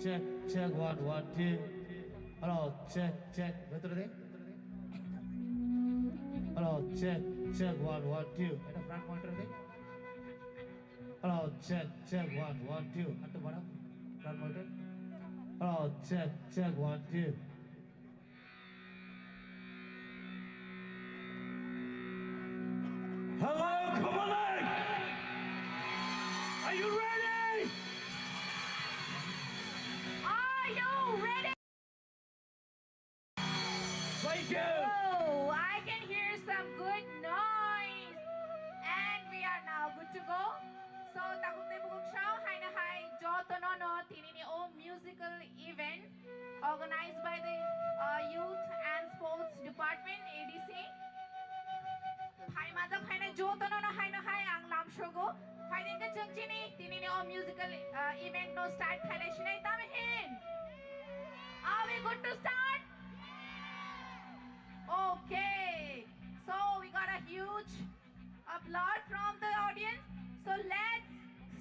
check, one, two. Hello, check. Betul deh? Hello, check, one, two. Ada front monitor deh? Hello, check, one, two. Atau mana? Front monitor? Hello, check, one, two. Hello, Kamalik! Are you ready? Are you ready? Thank you! Oh, I can hear some good noise. And we are now good to go. So, takut na bukog siya, hi na hi, Joto Nono, tinini o musical event organized by the Youth and Sports Department, ADC. Hi mazak hi na Joto Nono, hi na hi, ang lam shogo. Hi din ka chung chini, tinini o musical event no start khaile shinay tamihin. Are we good to start? Okay, so we got a huge applause from the audience. So let's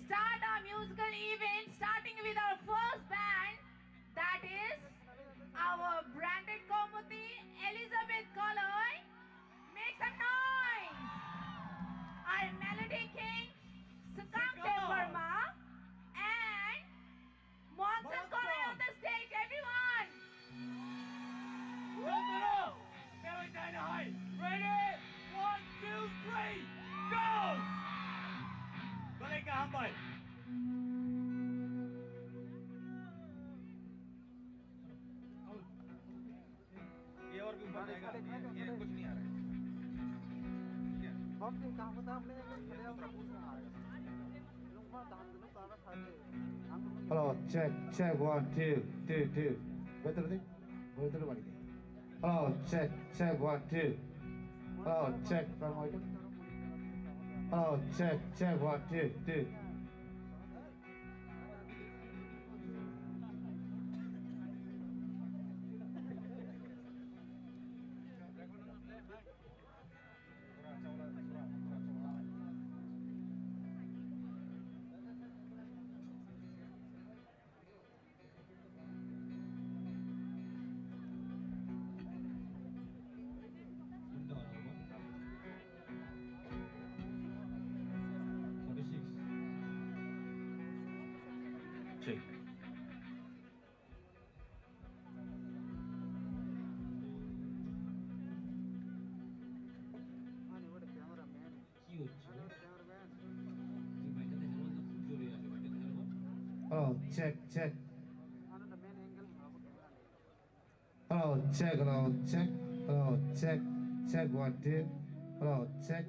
start our musical event, starting with our first band, that is our branded Komuti, Elizabeth Koloy. Make some noise! Our Melody King, Sukang Verma, and Monson Koloy on the stage, everyone! Joto! Very high. Ready? 1, 2, 3, go! Balik ka, hambay. ये और भी ऊपर जाएगा ये कुछ नहीं आ रहा है Hello, check, one, two. Betul deh? Betul balik deh. Hello, check, one, two. Hello, check, front monitor. Hello, check, one, two. Check. Hello, check. Hello, check, one, two. Hello, check.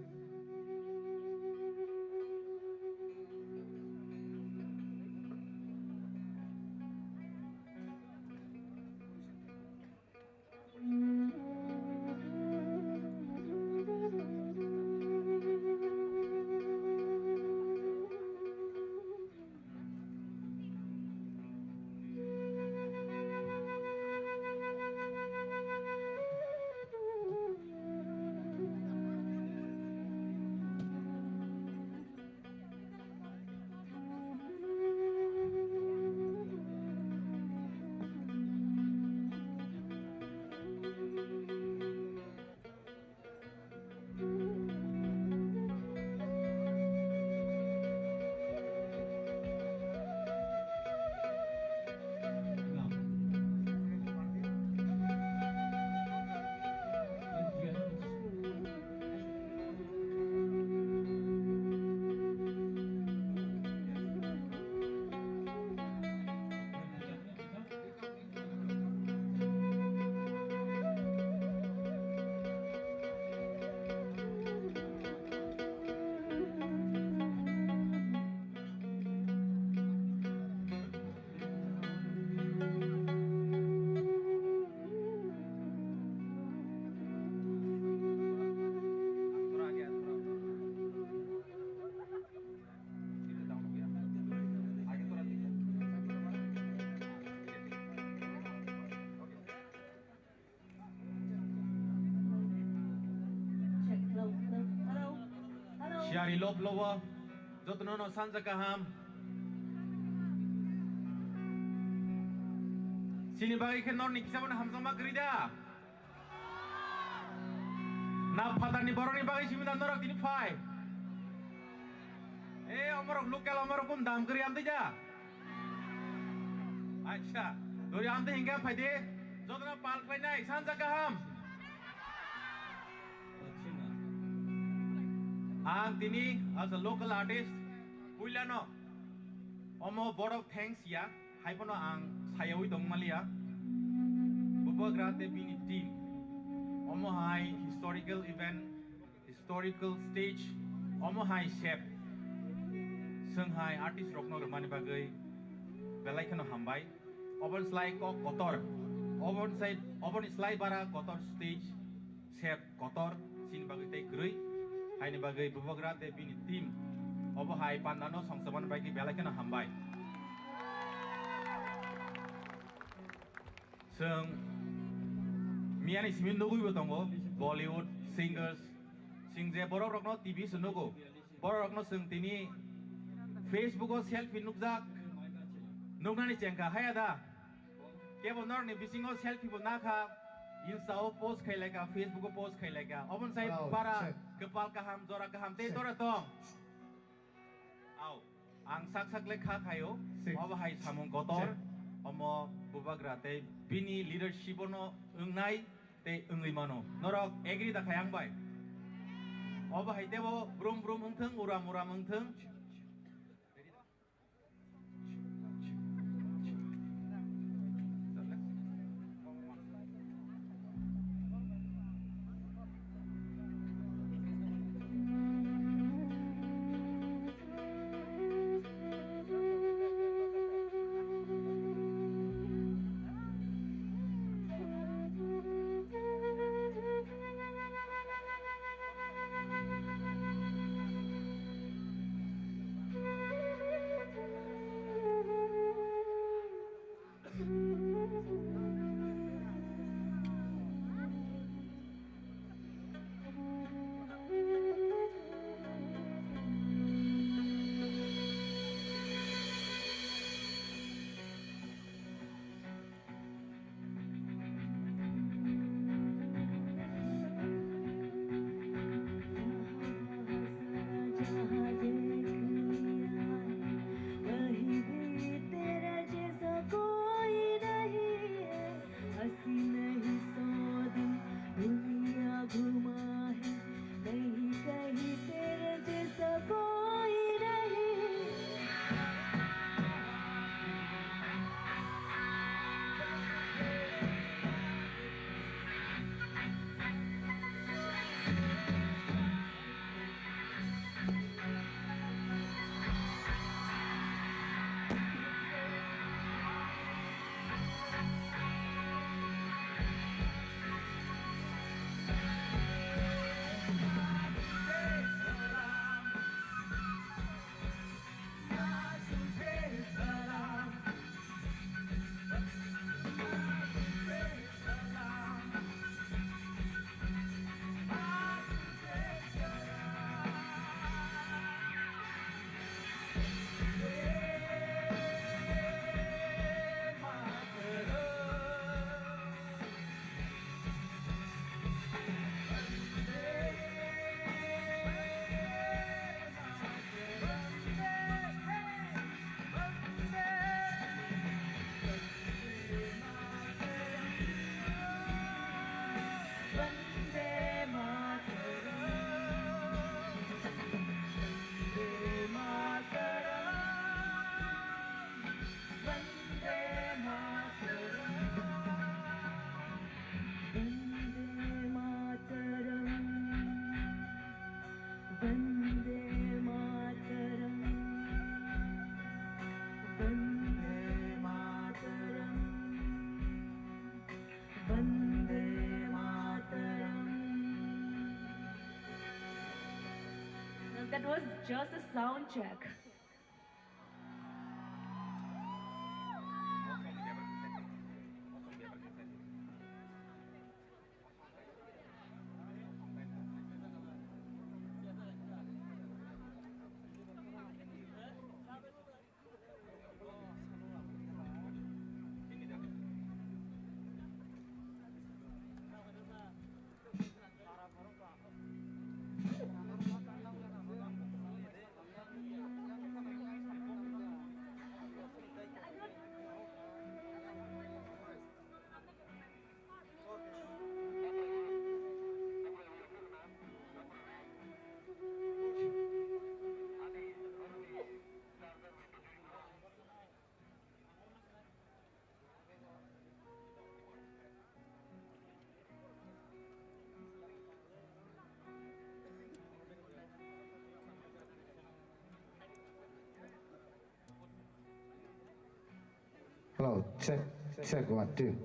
Syari Loblowa, Jotonono Sanjakaham. Sini bagi kenor ni kisah mana hamzama kerja. Na fatani boroni bagi sini dan norak ini fai. Omorok lokal omorok pun dam keri am ja. Acha, dori am hingga fai de. Jodna pal fai nai sanja kaham. Ang tini as a local artist, Puilano. Omo board of thanks ya. Hai pono ang sayawi dong malia. Bupagrate bini team. Omo hai historical event, historical stage. Omo hai chef. Shanghai artist rokno romani bagai. Belai kano hambai. Obon slide ko kotor. Obon slide bara kotor stage. Chef kotor sin bagai tei grui. Hai ni bagai bupagrate bini team. Obo hai pandano songsaman bagi belai kano hambai. Seng Miani simin nugui betongo Bollywood singers sing je borok rokno TV sunugo borok rokno sing tini Facebook o selfie nukjak nugnani cengka hayada kebo nor ni bisingo selfie bo nakha Insta o post khaileka Facebook o post khaileka obon sai para kepal kaham jora kaham te tora tong au ang sak sak lekha khayo obo hai samung kotor omo bubagrate bini leadership ono ungnai te unglimano norok agree da khayang bai obo haitebo brum brum ungthung uram uram ungthung That was just a sound check. check, check, 1, 2.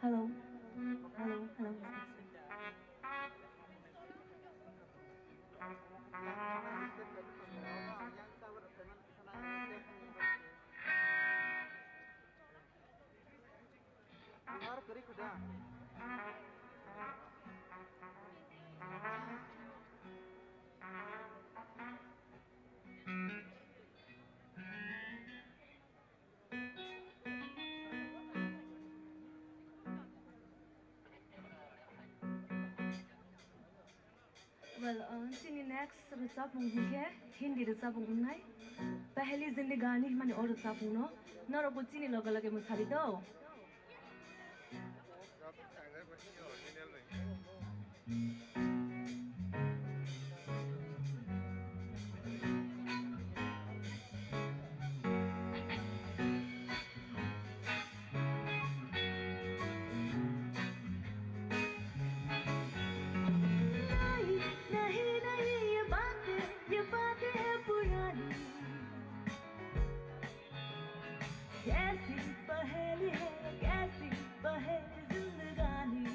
Hello. Hello. Hello. Well, sini next recapung hingke Hindi recapung unai. Pahali zindagani mane और recapung no. Naro ko sini loga lage musari do. ये बातें है पुरानी कैसी पहेली है कैसी पहेली जिंदगानी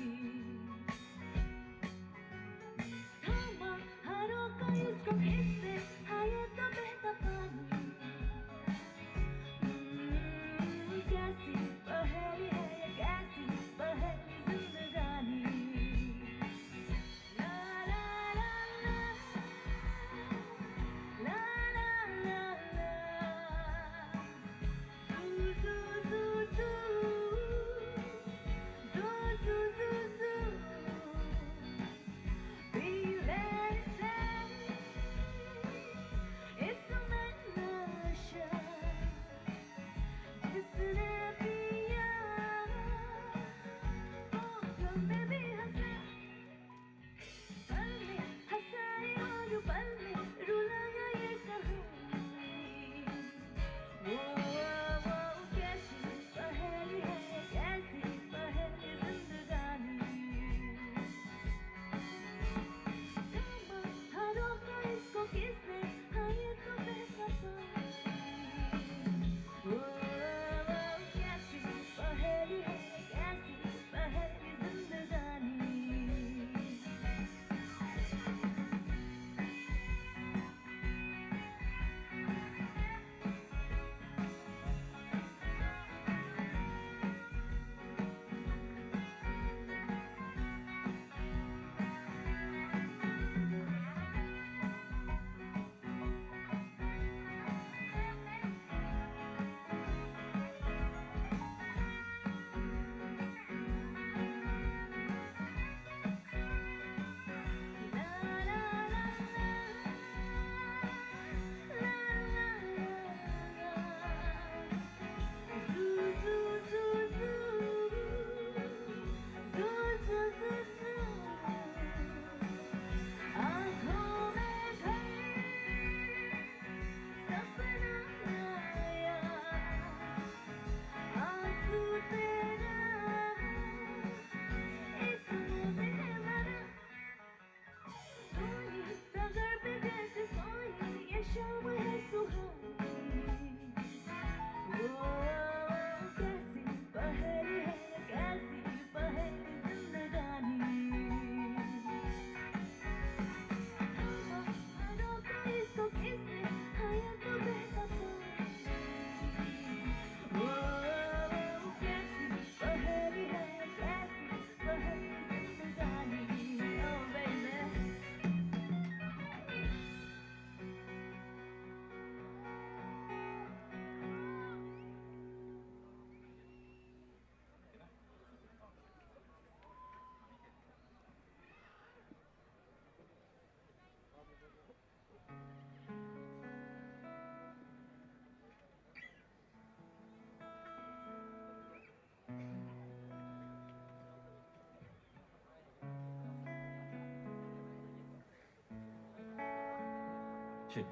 그렇지.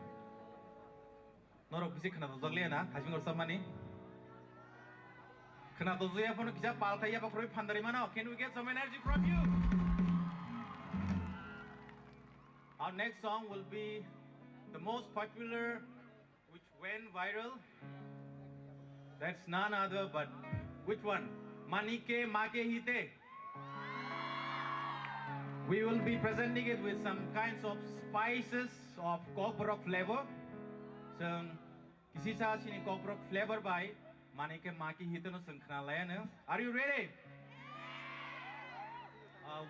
너로 비식 하나 더 zor리나 가진 걸 써마니. 하나 더 줘야 보는 기자 발타이야 바크로이 판다리마나. Can we get some energy from you? Our next song will be the most popular, which went viral. That's none other but which one? Manike Make Hite. We will be presenting it with some kinds of spices of cockroach flavor. So, kisi sa sini cockroach flavor by Manike Make Hite no sangkhnalaya. Are you ready?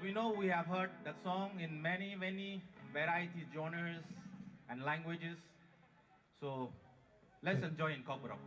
We know we have heard that song in many variety genres and languages. So, let's enjoy in cockroach.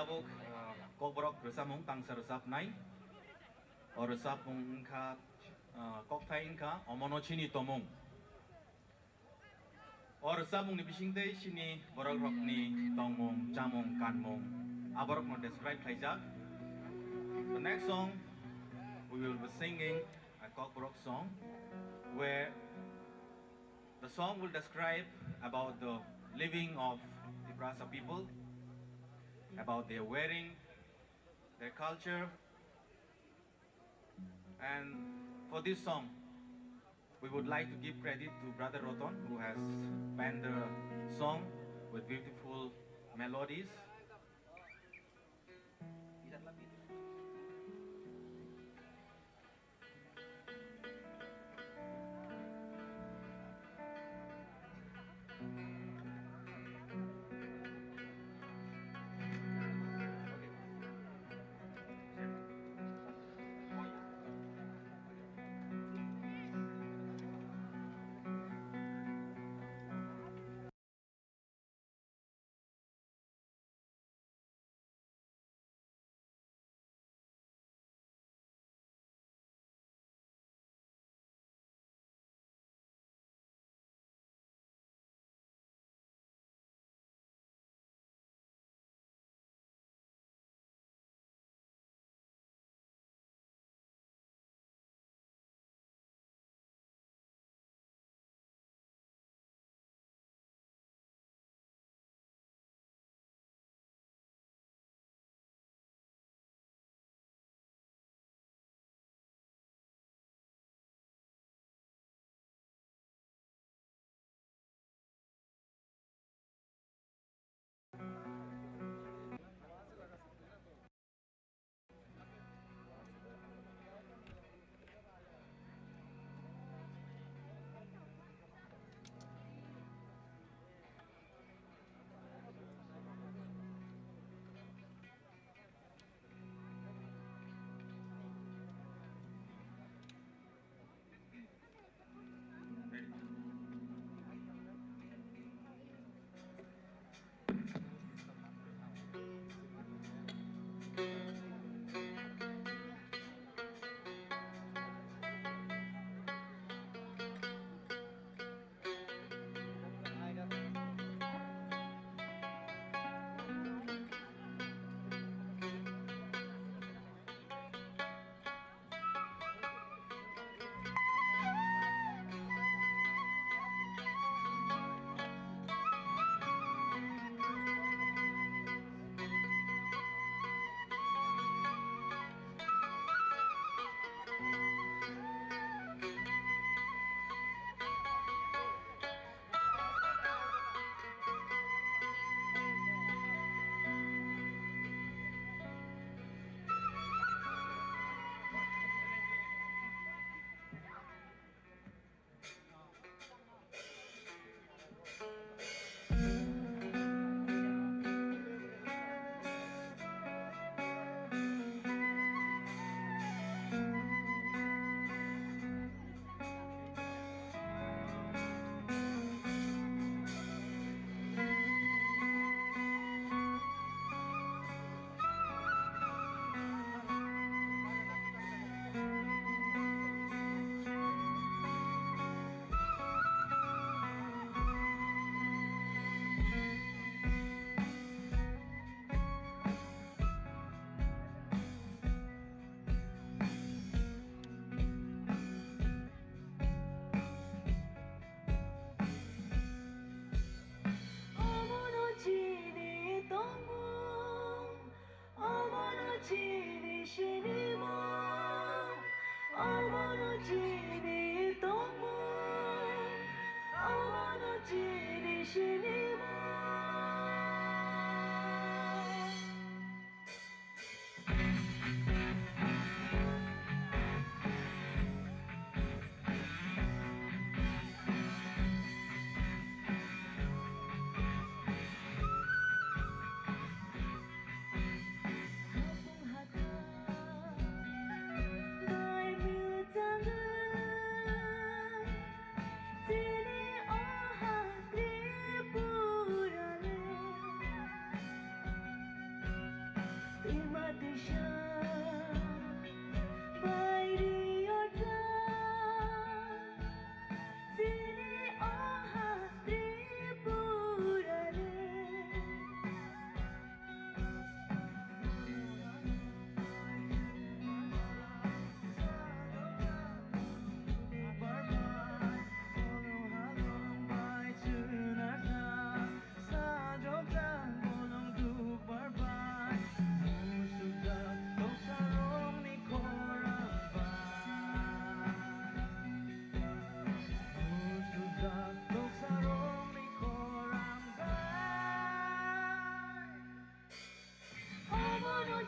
tabuk kok borok resapung tangsa resap nai. Or resapung ka kok tain ka omono chini tomung. Or resapung ni bising te sini borok rok ni tomung jamung kanmung. Aborok no describe kaijak. The next song we will be singing a Kokborok song where the song will describe about the living of the Brasa people, about their wearing, their culture. And for this song, we would like to give credit to Brother Roton, who has penned the song with beautiful melodies.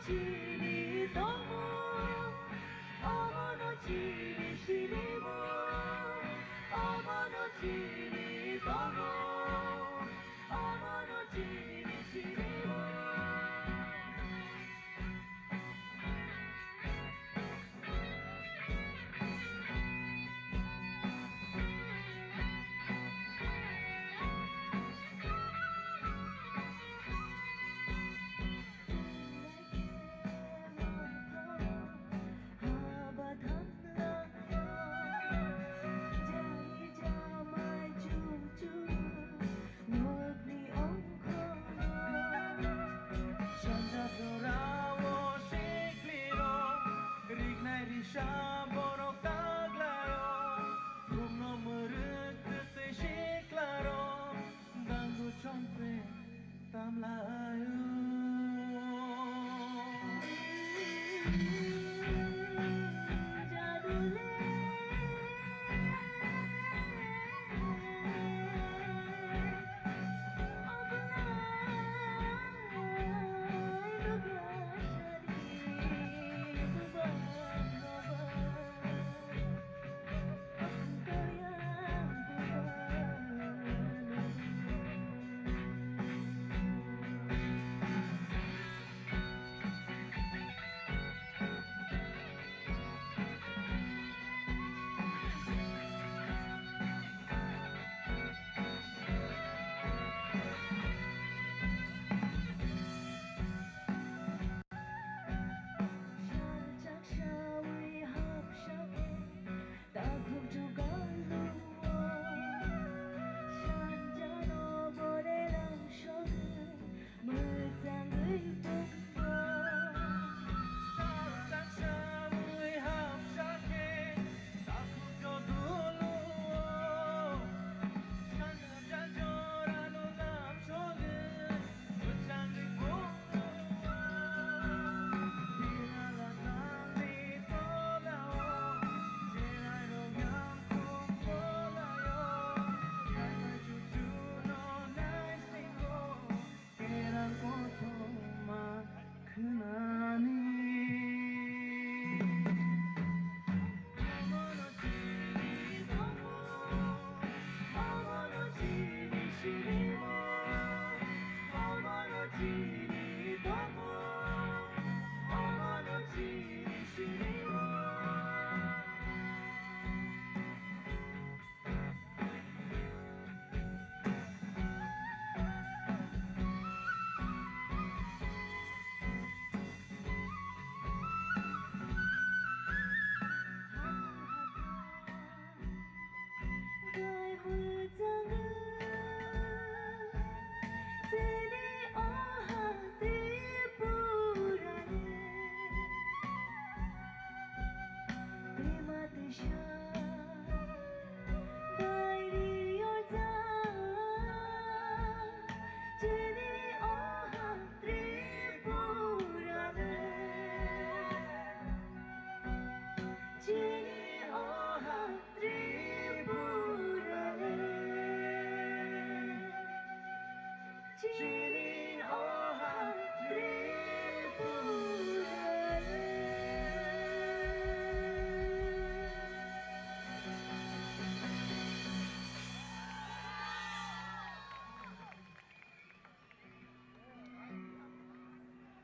chini tomo Omono chini shirimo Omono chini tomo Omono chini shirimo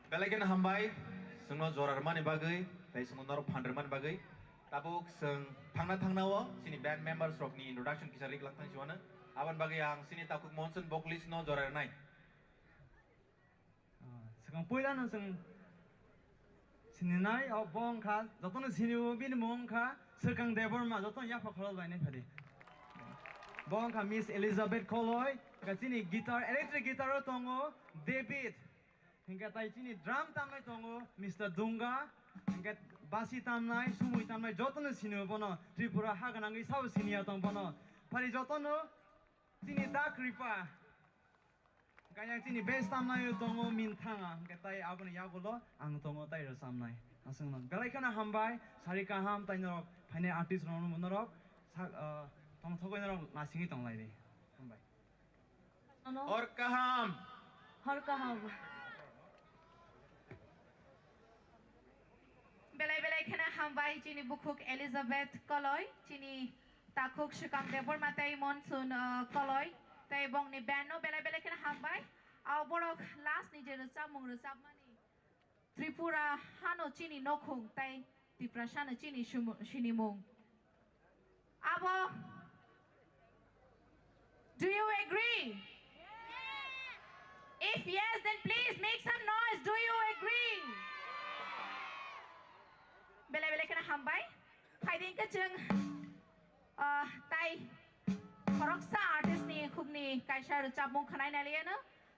Balagan hambai, sengno jorar mani bagai, tai semunor pandar mani bagai. Tabuk seng thangna wo, sini band members rok ni introduction kisah rik laktang siwana. Awan bagai yang sini takuk monson vocalist no jorar nai. Sekarang pula nang seng sini nai abang kah, jatuh nang sini ubin mong kah, sekarang Deborah mah jatuh ya fakal lain ni tadi. Bang kah Miss Elizabeth Koloy, kat sini gitar electric gitar tongo David. Hingga tay sini drum tamai tongo Mr. Dunga, hingga basi tamai, sumui tamai jatuh nang sini bono Tripura haga nangi saw sini atong bono. Pari jatuh no sini dak ripa. Kaya sini best tamai tongo mintanga, hingga tay aku ni yagulo ang tongo tay rasamnai. Asing nang galai kana hambai, sari kaham tay norok, pane artist rono monorok, tong thogoi norok nasingi tong lai deh. Hambai. Or kaham. Har kaham. hambai chini bukhuk Elizabeth koloi chini takhuk shikam debor matai monsoon koloi tai bong ni bano bela bela kena hambai au borok last ni je rusap mani Tripura hano chini nokhung tai Tiprashana chini shinimung abo do you agree? If yes, then please make some noise. Do you agree? Bela bela kena hambai. Hai din ka chung tai koroksa artist ni khugni kaisha ruchap mong khanai na liya na.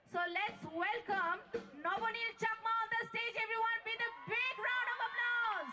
So let's welcome Novanil Chakma on the stage. Everyone, with a big round of applause.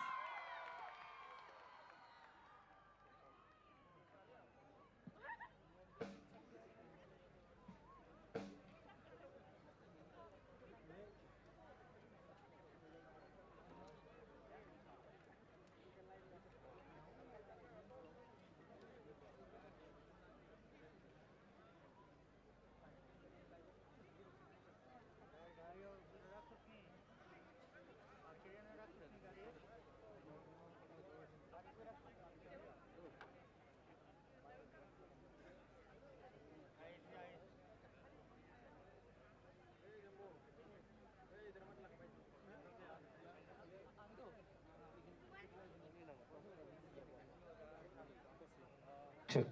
Check.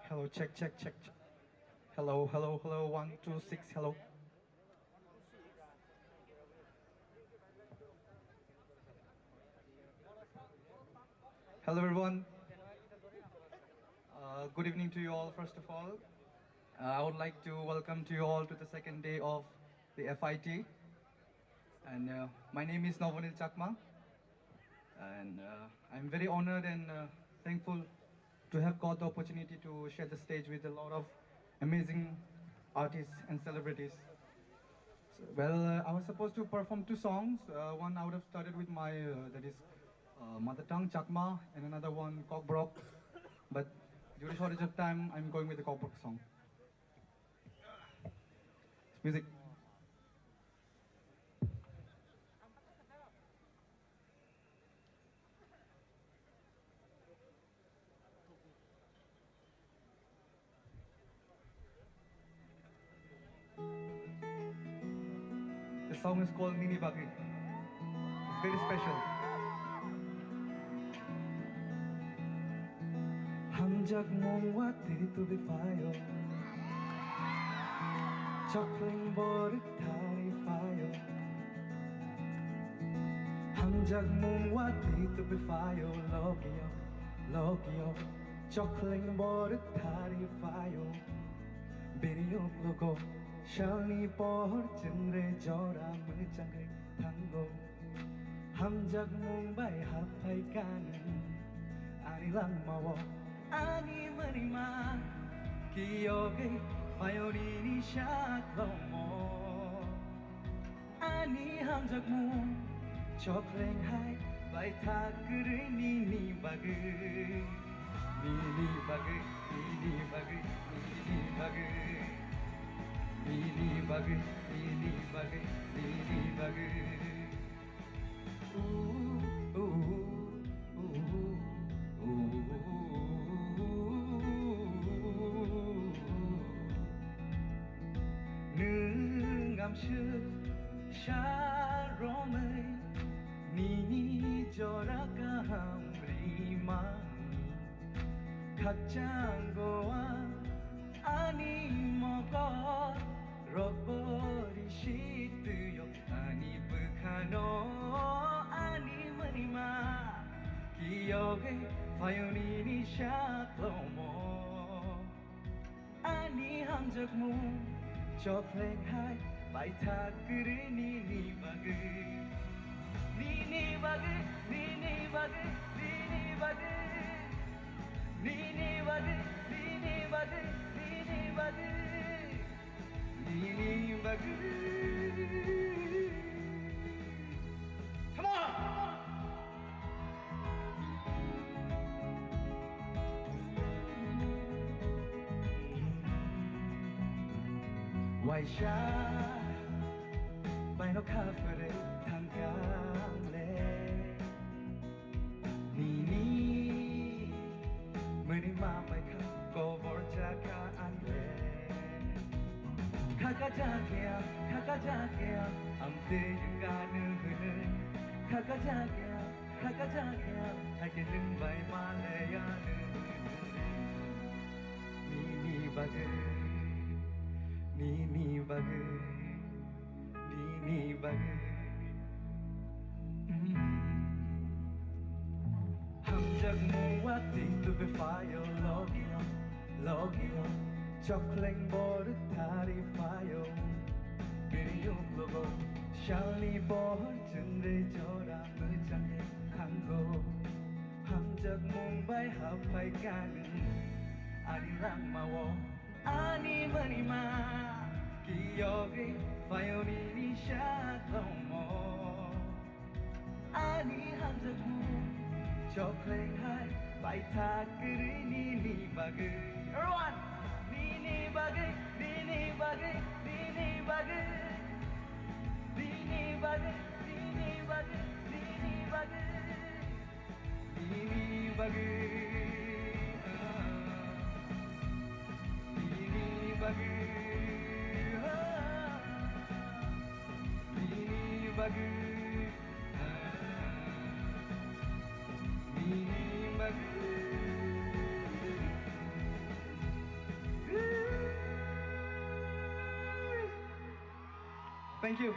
Hello, check, check, check. Hello, hello, hello. 1, 2, 6. Hello. Hello, everyone. Good evening to you all. First of all, I would like to welcome to you all to the second day of the FIT. And my name is Novanil Chakma, and I'm very honored and thankful to have got the opportunity to share the stage with a lot of amazing artists and celebrities. So, well, I was supposed to perform 2 songs. One I would have started with my that is mother tongue Chakma, and another one Kokbrok. But due to shortage of time, I'm going with the Kokbrok song. Music. The song is called Nini Bagi. It's very special. Hamjak mongwa titu bifayo, chakling borik tari fayo. Hamjak mongwa titu bifayo, logio, logio, chakling borik tari fayo. Biriok logo. Shani por chingre jora muchangre tango hamjak mumbai hapai kanan ani langmawo ani manima kiyoge fayoni shaklomo ani hamjak mum chokleng hai bai thakre ni bagi ni bagi ni bagi ni bagi Nini bagi, Nini bagi, Nini bagi. Nungam shu sharomai, Nini joraka hamri mani, kacang goa ani mokor. Robori shituyo ani bukano ani manima kiyoge fayoni ni shaklomo ani hamjakmu choklek hai bai thakre ni bagi ni bagi ni bagi ni bagi ni bagi ni bagi ni bagi Nini bagi. Come on! Waisha, baino kafre tangkang le. खाखाजाखाया खाखाजाखाया Amte गानो होनो खाखाजाखाया खाखाजाखाया हायके लोंबाय मालायानो नि बागै नि बागै नि बागै hamjak muati tu be fayo logio chokleng bor thari fayo biriyo logo shali bor jengre jora mujang hango hamjak mumbai hapai kan ani ramawo ani manima kiyogi fayo ni shaklomo ani hamjak mu chokleng hai bai thakri ni bagai everyone ni bagai ni bagai ni bagai ni bagai ni bagai ni bagai ni bagai ni bagai ni bagai Thank you.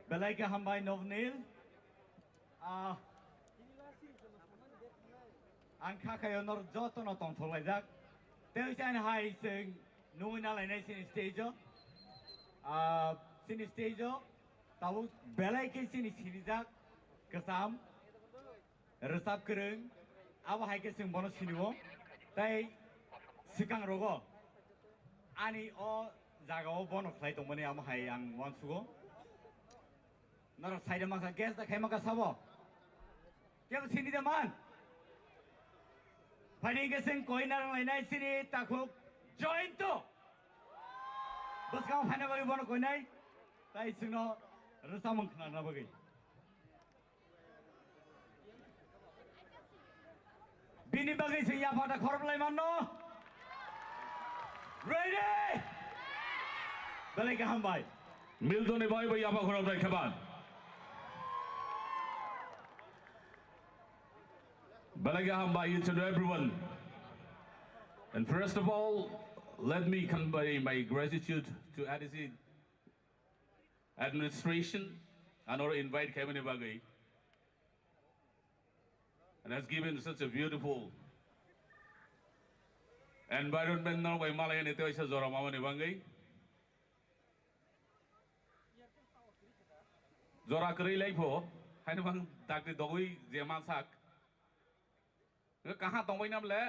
Belai ke hambai Novnil. Angka kayo nor joto no tong tholai jak. Teu chan hai sing nungina lai nai sin stage o. Sin stage o. Tahu belai ke sin sini jak kesam. Resap kereng. Awa hai ke sing bonus sini wo. Tai sikang rogo. Ani o jaga o bonus lai tong mani am hai ang wan sugo. Nor side maka guest da kai maka sabo. Kaya sini teman. Padi keseng koi narang lainai sini takuk join tu. Bos kamu mana bagi bono koi nai? Tai sino rasa mengkena na bagi. Bini bagi siya pada korban lain mana? Ready? Balik ke hambai. Milton ni boy apa korban lain kapan? Balagaham by you to everyone. And first of all, let me convey my gratitude to ADC administration and or invite Kevin Bagay. And has given such a beautiful environment now by Malayan Etoisa Zoramamani Bagay. Zorakari Laipo, Hanamang Takti Dogui, Ziamansak. कहाँ तो वही नाम ले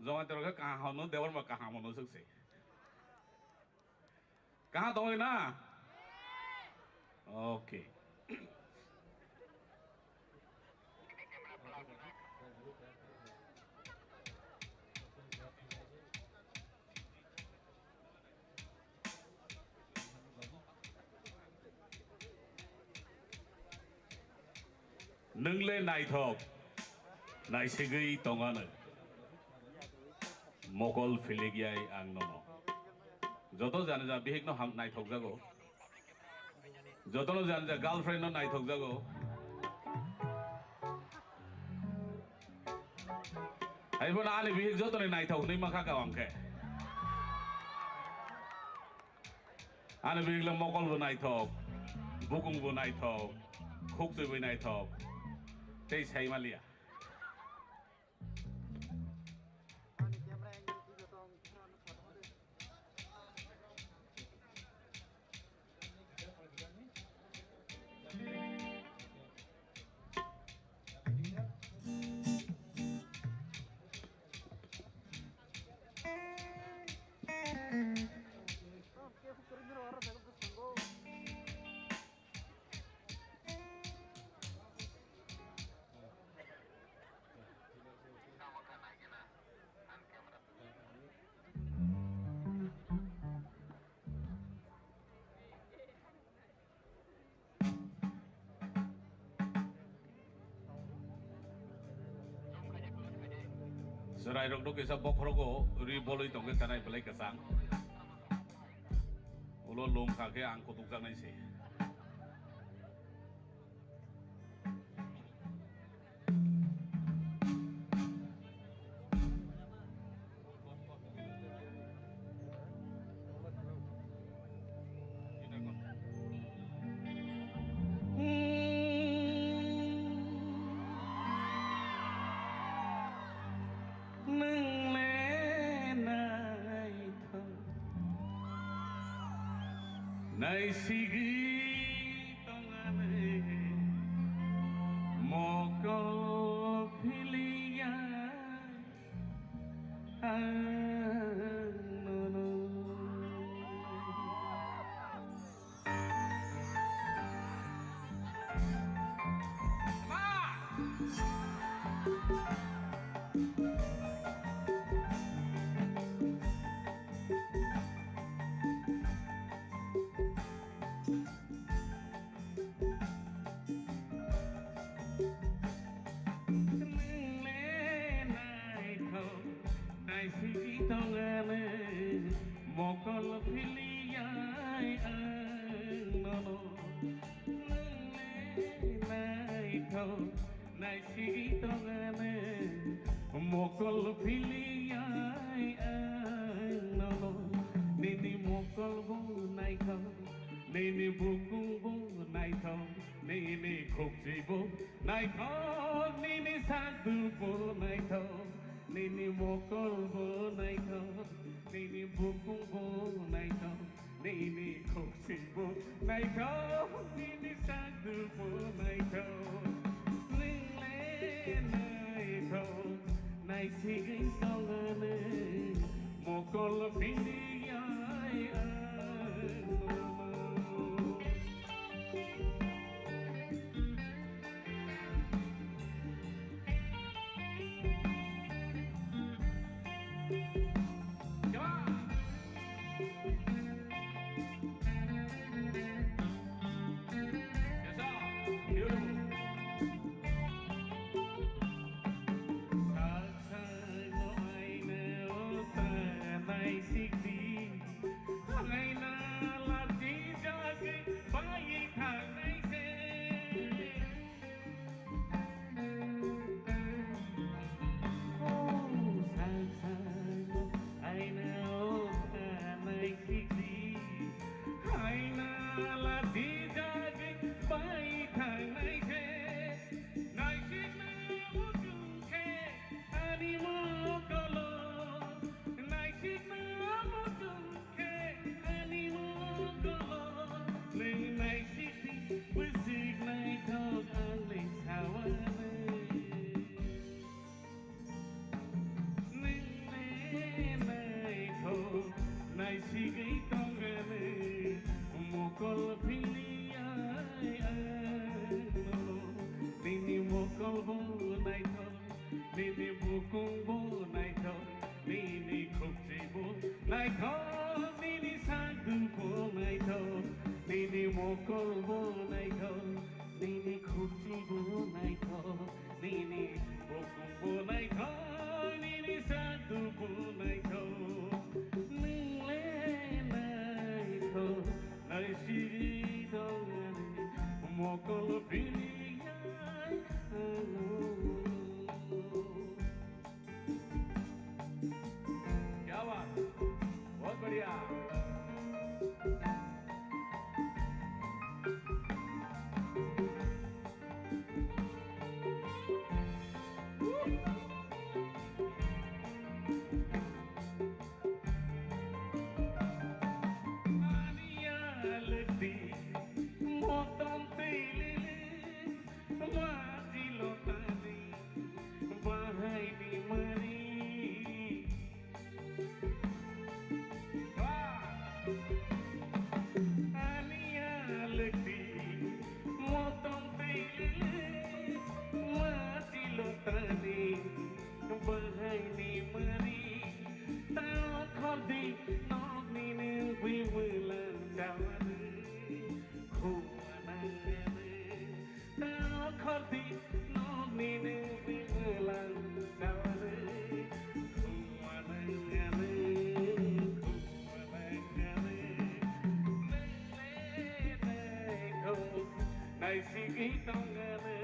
जमा तेरे का कहाँ होनो देवर में कहाँ होनो सकते कहाँ तो वही ना ओके नंगले नाइथोक नाइसेगै तंगानो मगल फिलिगियाय आं ननो जतो जानो जा बिहेकनो हाम नाइथोक जागो जतनो जानो जा गर्लफ्रेंड नो नाइथोक जागो आइबो नाले बिहेक जतनो नाइथोक नै माखा गावंके आने बिहेकले मगलबो नाइथोक बुकुंबो नाइथोक खुकजोबो नाइथोक Tei sai malia. serai rok dok isa bok rogo ri boloi tong ke tanai belai kesang ulo lom kake ang kutuk jang nai se Nai sigi tongane moko philia anono Nai sigi tongane mokol philia anono nai sigi tongane mokol philia anono nini mokol bo nai kho nini bukung bo nai kho nini khokji bo nai kho nini sandu bo nai kho Nini mokol bo nai kho, nini bukung bo nai kho, nini khokji bo nai kho, nini sandu bo nai kho, nile nai kho, nai sigi tongane, mokol philia anono. Nai sigi tongane mokol philia anono nini mokol bo nai kho nini bukung bo nai kho nini khokji bo nai kho nini sandu bo nai kho nini mokol bo nai kho nini khokji bo nai kho nini bukung bo nai kho nini sandu bo nai kho Nai sigi tongane mokol philia anono. क्या बात बहुत बढ़िया Motam tele, wajilo ta sige tongane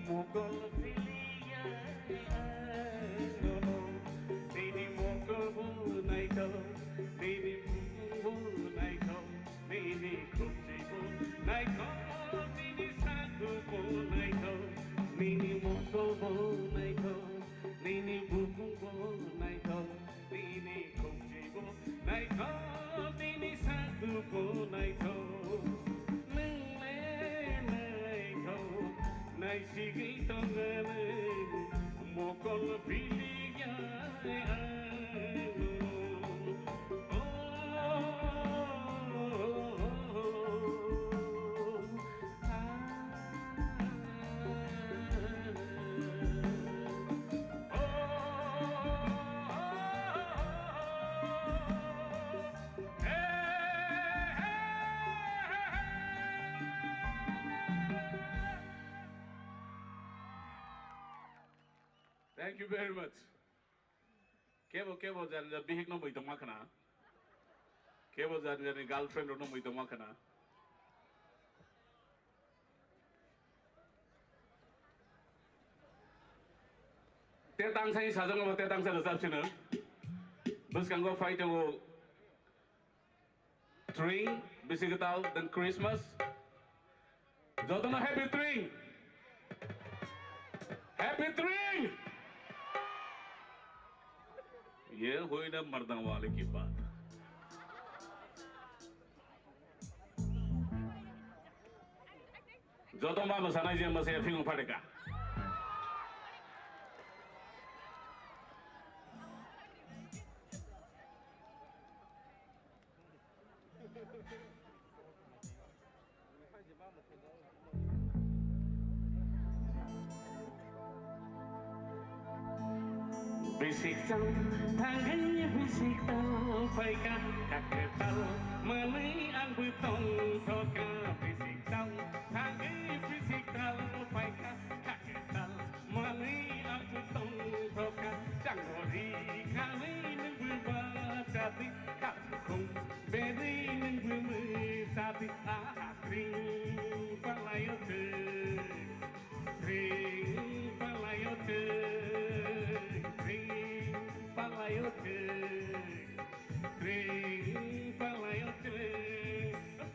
mukol filia no nini mukol bu naito nini bu naito nini khupsi bu naito nini sadu bu naito nini mukol bu naito nini bukung bu naito nini khupsi bu naito nini sadu bu naito Nay sige tongane mokol filia Thank you very much. Kebo jan bihik no moitong makana. Kebo jan girlfriend no moitong makana. Tetang sai sajang mo tetang sa dasap sino. Bus kang go fight go 3 bisigataw dan Christmas. Joto na happy 3. Happy 3. ये हुई ना मर्दां वाले की बात जो तो मां मसाना जी मसे फिल्म पड़ेगा Bisik sang tangannya bisik tau paika kakek tau menai ang butong toka bisik tau tangannya bisik tau paika kakek tau menai ang butong toka janggori kali neng berbacati kakung beri neng berbacati kring palayote kring palayote palayote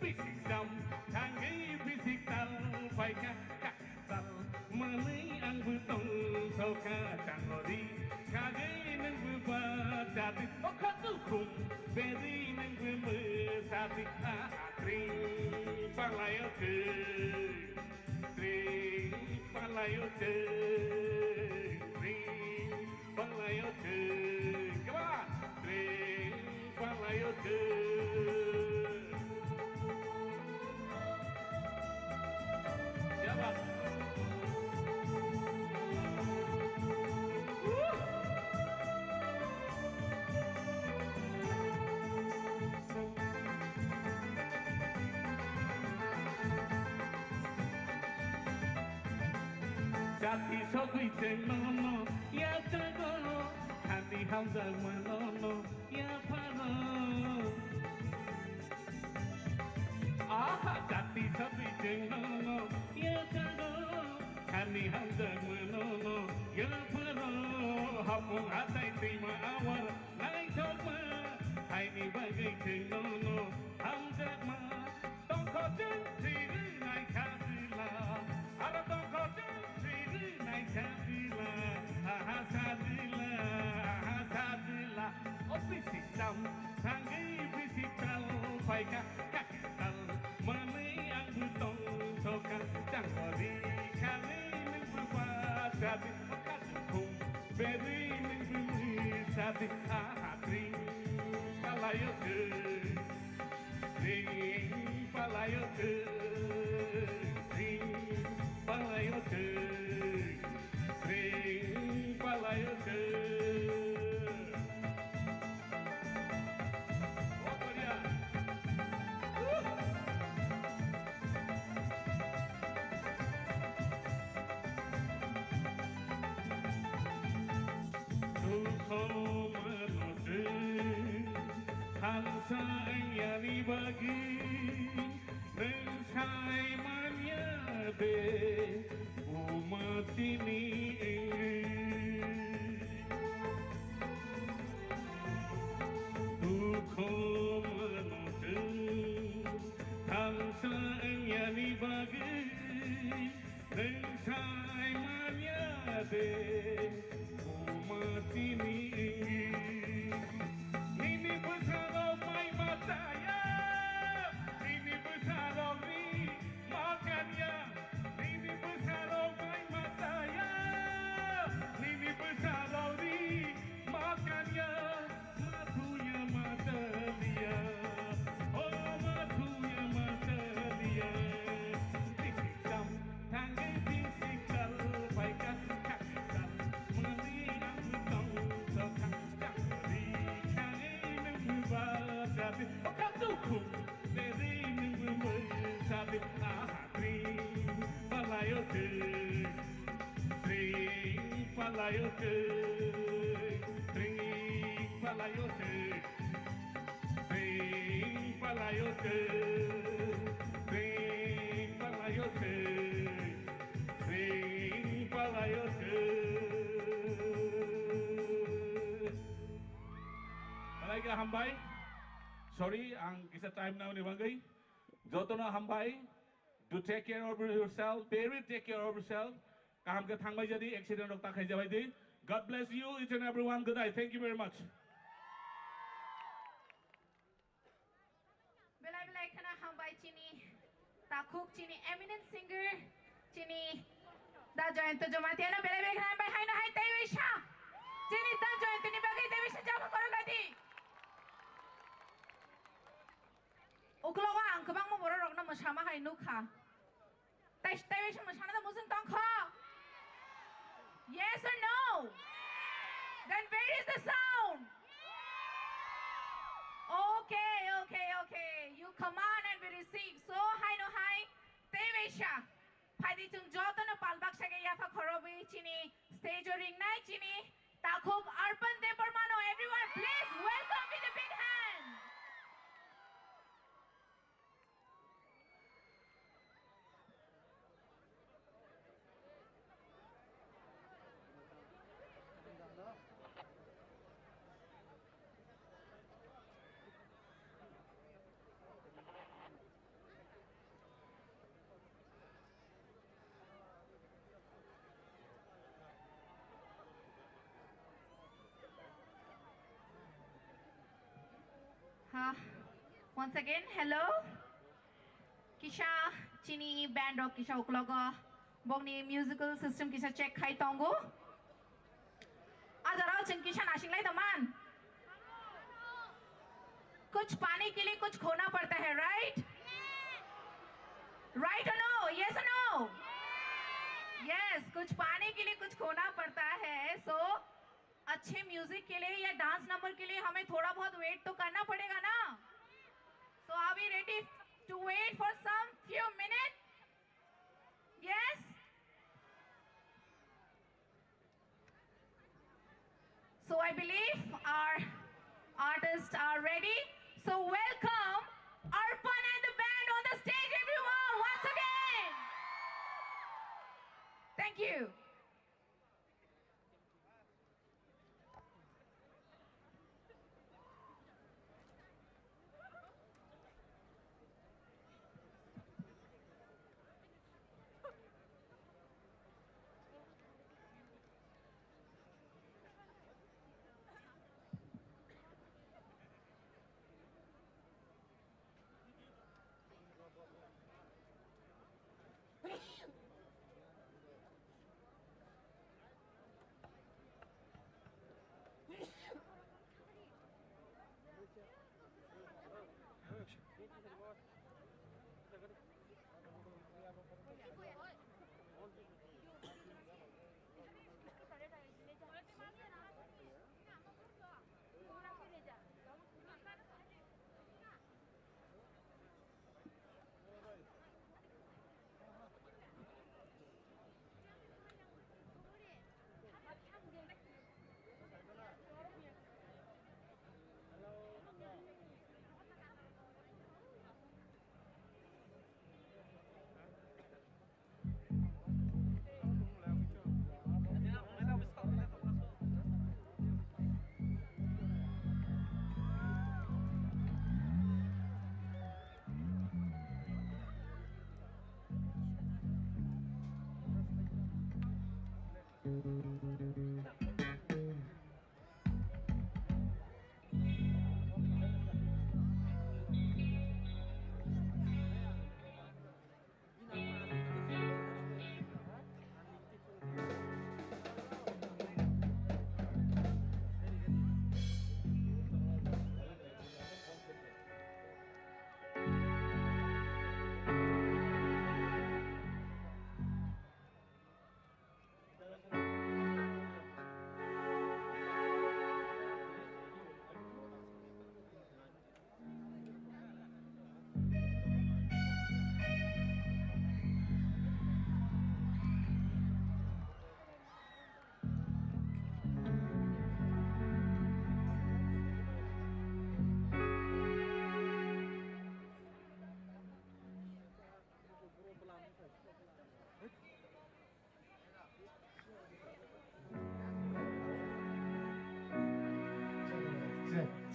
bisik sam tangi bisik tal paika kaktal menai ang butong soka janggori kage neng berbacati okatukung beri neng berbacati kring palayote palayote palayote come on palayote siapa Jati sokui cenono ya jago hati hamzah manono ya pano jati sokui cenono ya jago hati hamzah manono ya pano hapung atai terima awal naik coba hai ni bagai cenono hamzah ma tongko jentri naik kasila ada tongko jentri naik kasila Sadila, oh bisik sam, tangi bisik tal, paika kaktal, menai ang butong soka, janggori kali neng berbacati, okatukung beri neng berbacati, kring palayote, kring palayote, kring palayote, kring palayote. Bagi de umatini dukho mantu tangsa yani bagi Nensai mania de umatini Nini besaro mai mataya Nini besaro ni makanya Nini besaro mai mataya Nini besaro ni makanya Matunya mata dia Oh matunya mata dia Disikam tangan disikal baikkan kakak Mengenai aku tong sokak Di kangen membasabi Oh katuku Dari membasabi Ahadri Palayote Tring palayote Tring palayote Tring palayote Tring palayote Tring palayote Malay ka hambay Sorry, ang isa time na ni Bangay Joto na hambay Do take care of yourself Very take care of yourself Kaham ka thang bay jadi accident rok tak hai jawai di God bless you each and everyone good night thank you very much Belai belai kana hambai chini takuk chini eminent singer chini da jointo jomatiana belai belai kana hambai hai na hai tewisha chini da jointo ni bagai tewisha jaba koro ladi ukloga ang kabang mo boro rok na masama hai nukha tewisha masana da musung tong kho Yes or no? Then where is the sound? Okay. You command and we receive. So high no high. Tevesha. Padi chung joto na palbak shage yafa khorobi chini. Stage or ring nai chini. Takhuk arpan de parmano. Everyone please welcome with a big hand. Once again, hello. Kisha chini band rock kisha ukloga bongni musical system kisha check khai tongo. आज आराव चिंकिशा नाशिंगलाई दमान कुछ पाने के लिए कुछ खोना पड़ता है right right और नो यस और नो यस कुछ पाने के लिए कुछ खोना पड़ता है सो अच्छे म्यूजिक के लिए या डांस नंबर के लिए हमें थोड़ा बहुत वेट तो करना पड़ेगा ना so are we ready to wait for some few minute yes So I believe our artists are ready. So welcome Arpan and the band on the stage, everyone, once again. Thank you.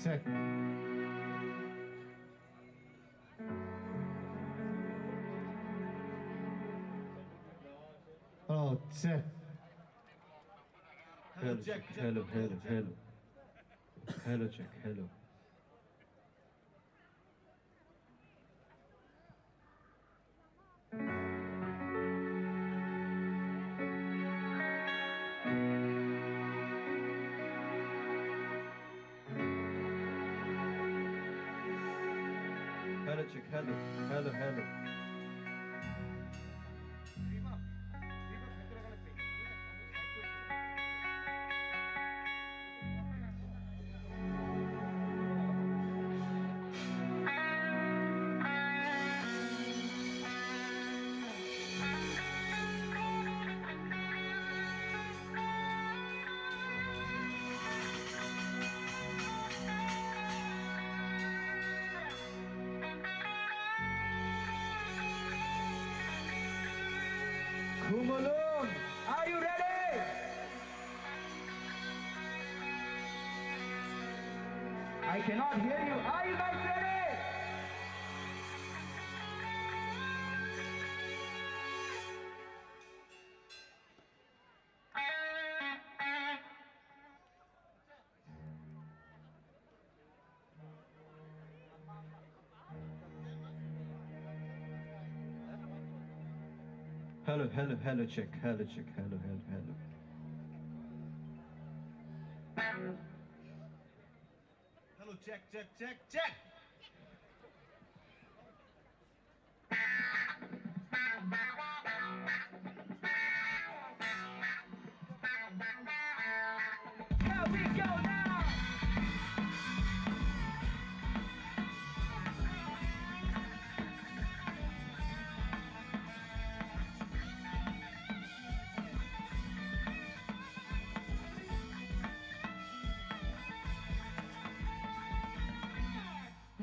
check. Hello, check. Hello, check. Hello. Hello, check. Hello. Hello, check. Hello. Kumulong, are you ready? I cannot hear you. Are you guys ready? Hello, check. Hello. Hello, check. Here we go now.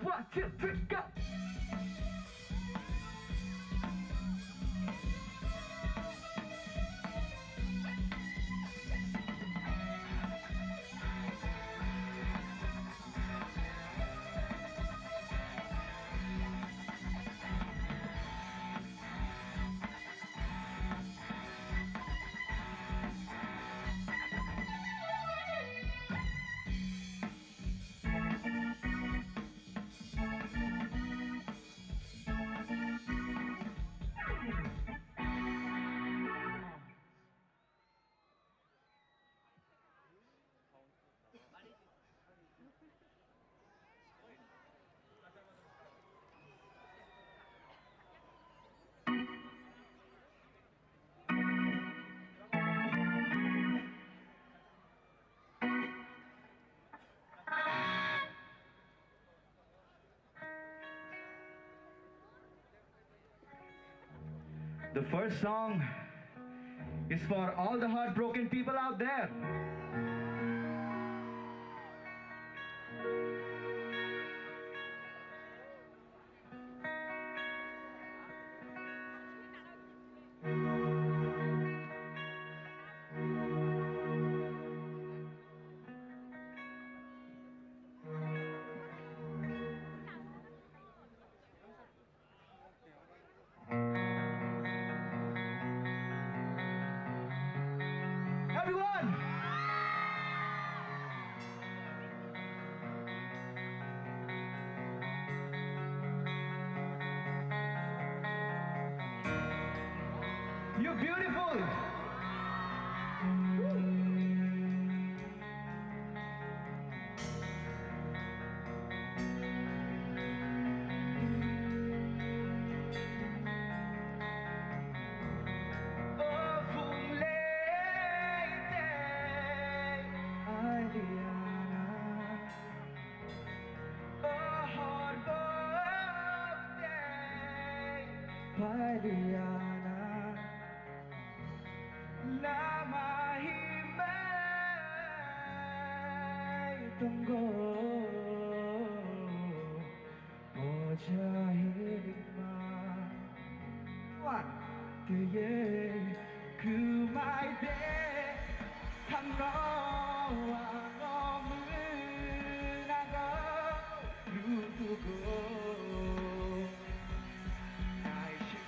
One, two, three, go! The first song is for all the heartbroken people out there. Everyone! You're beautiful! Paliana Lama himay tunggo Mojahilig ma One, kaya kumay de Hano ano muna go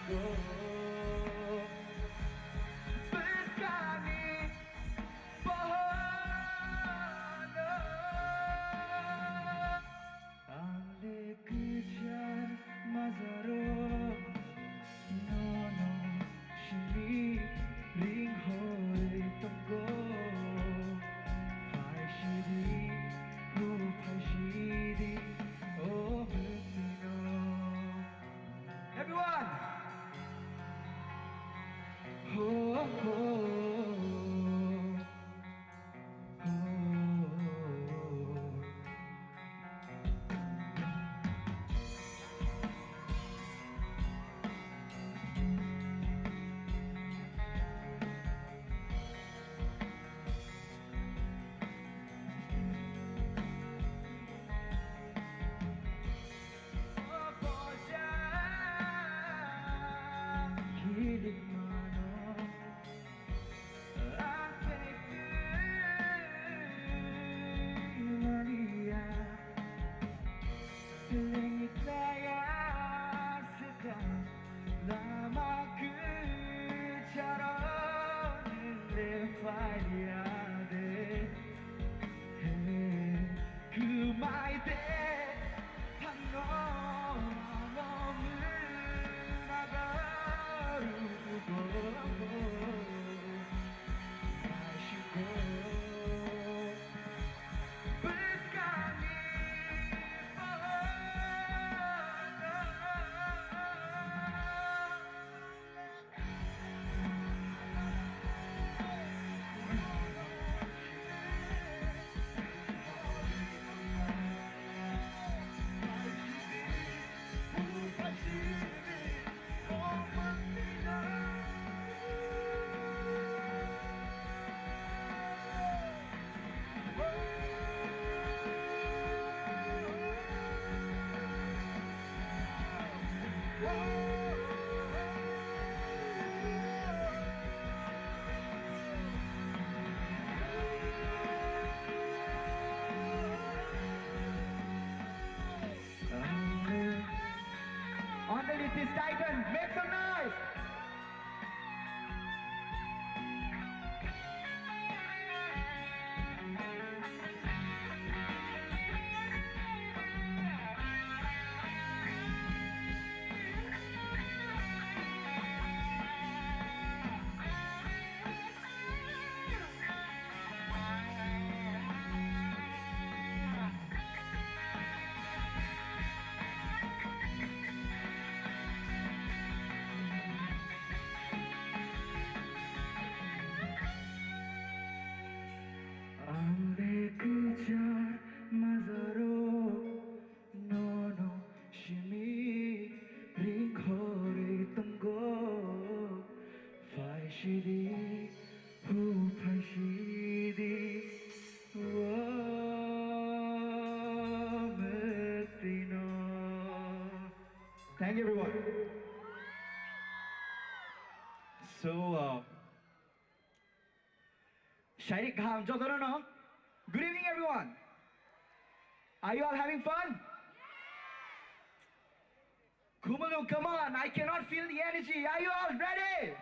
go. Bersekali bahagia, ande kejar mazaro, nono shimi ring hoi tumko, fai shidi, hu fai shidi, oh mutino. Everyone. Oh, oh, oh, Hilig mano Maria, langit saya sedang lama kejaran lefaliade, kumaite tanong nagarugo. On the list is Titan. Make some noise. Ande kejar mazaro, nono shimi ring hori tunggo, fai shidi, hu fai shidi, metino. Thank you, everyone. So, Shairik Kham, Jodono. Good evening, everyone. Are you all having fun? Kumalu, come on. I cannot feel the energy. Are you all ready?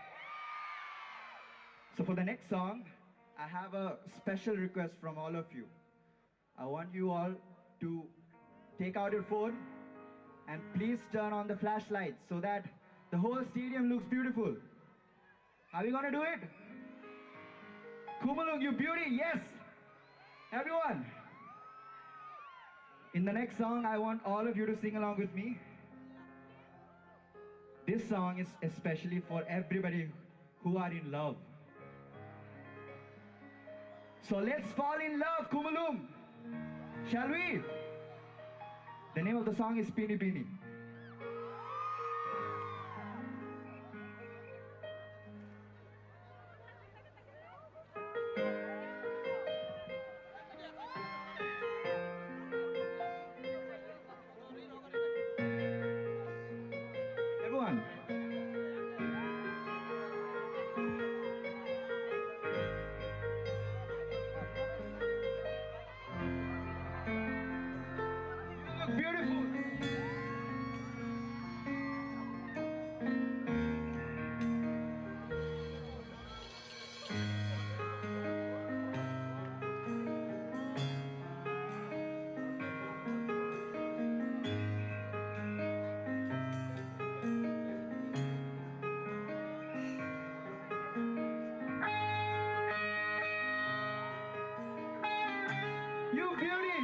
So for the next song, I have a special request from all of you. I want you all to take out your phone and please turn on the flashlights so that the whole stadium looks beautiful. Are we gonna do it? Kumalung, you beauty, yes! Everyone! In the next song, I want all of you to sing along with me. This song is especially for everybody who are in love. So let's fall in love, Kumalung! Shall we? The name of the song is Pini Pini. Everyone. You look beautiful. You beauty.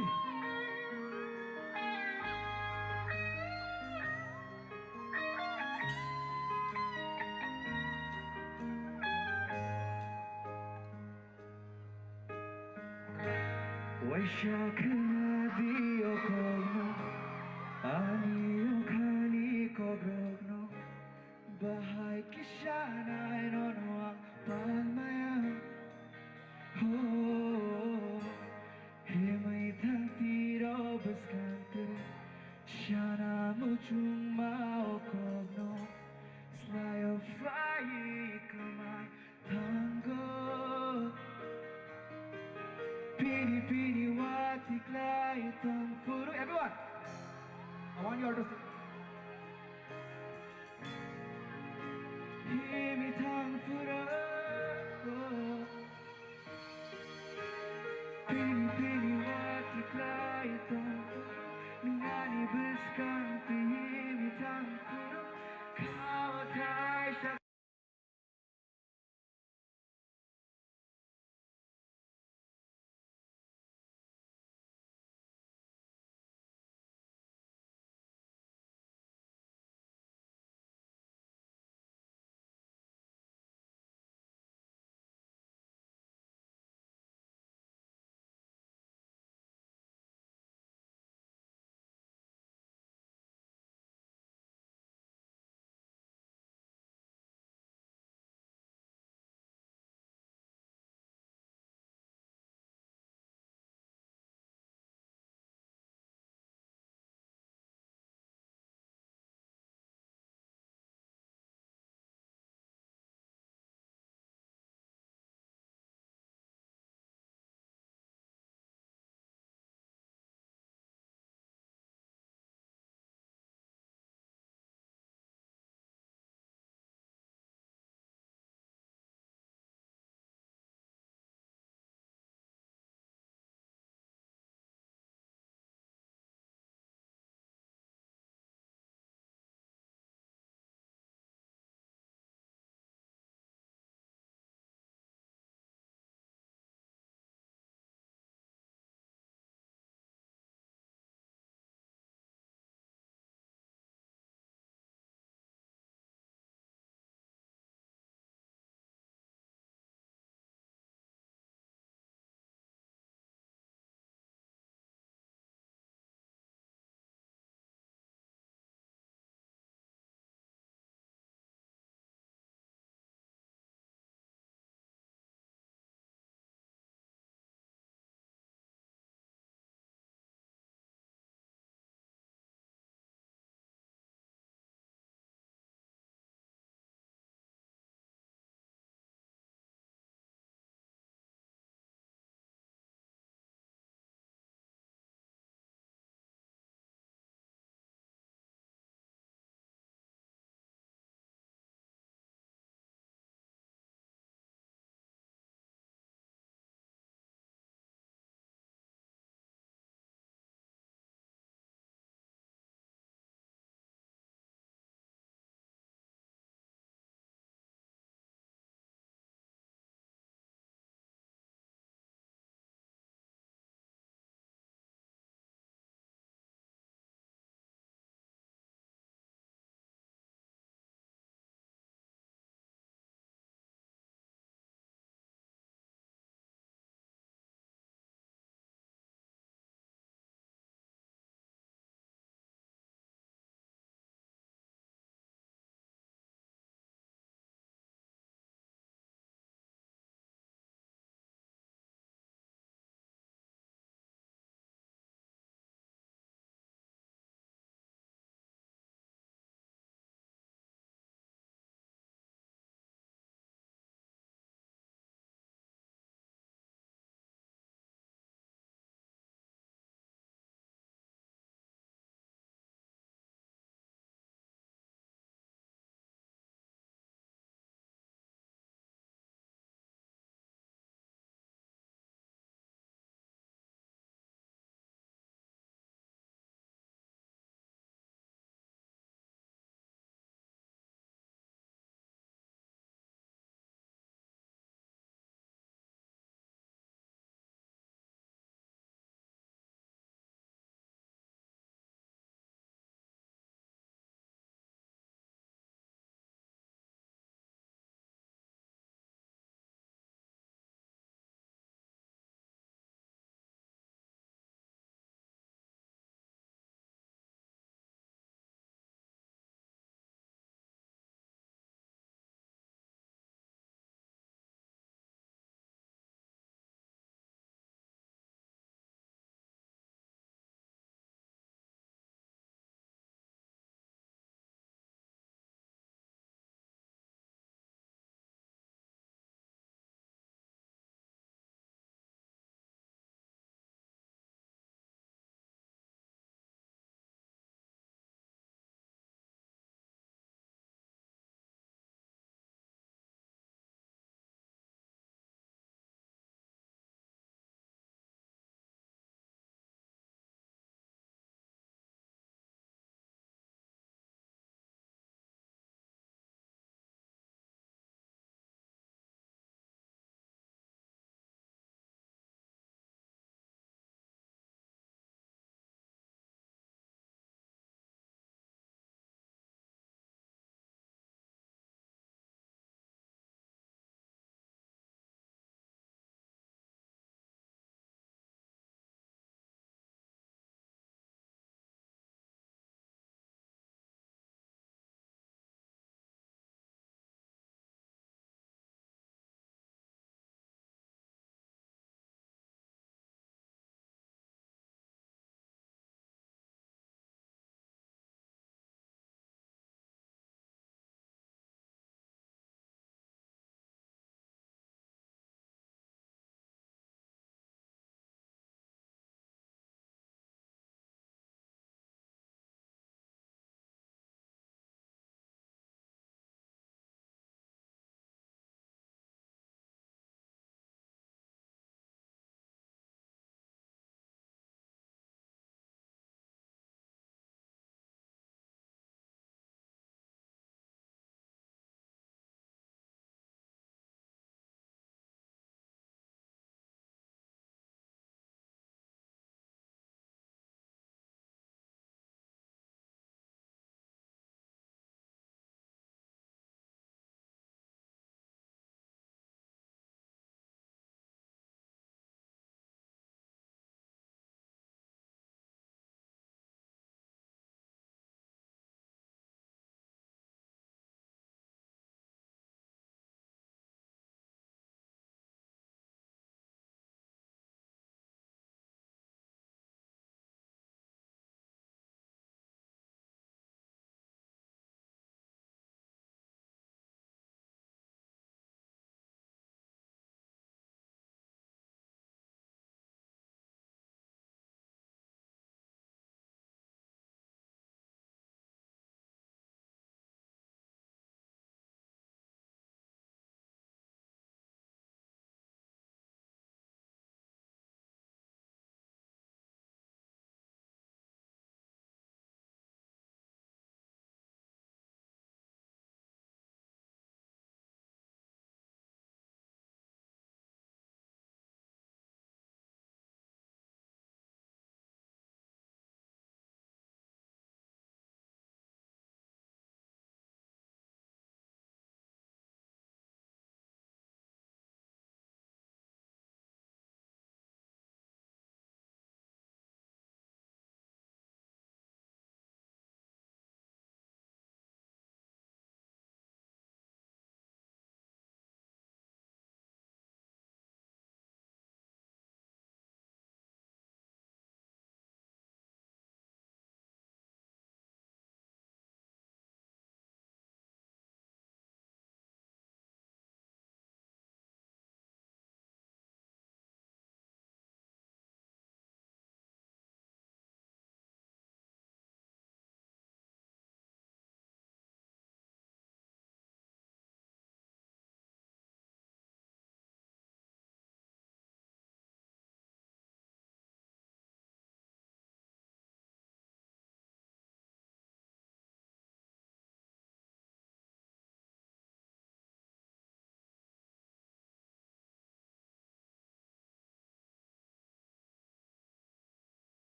Waishakna dio kogno, anio kani kogrogno, bahai kishana inono ang palmaya. Oh, himay tantiro baskante, shana muchung maokogno, slayo fai kamay tango. Pini pini wati klay tang furu. Everyone, I want you all to sing.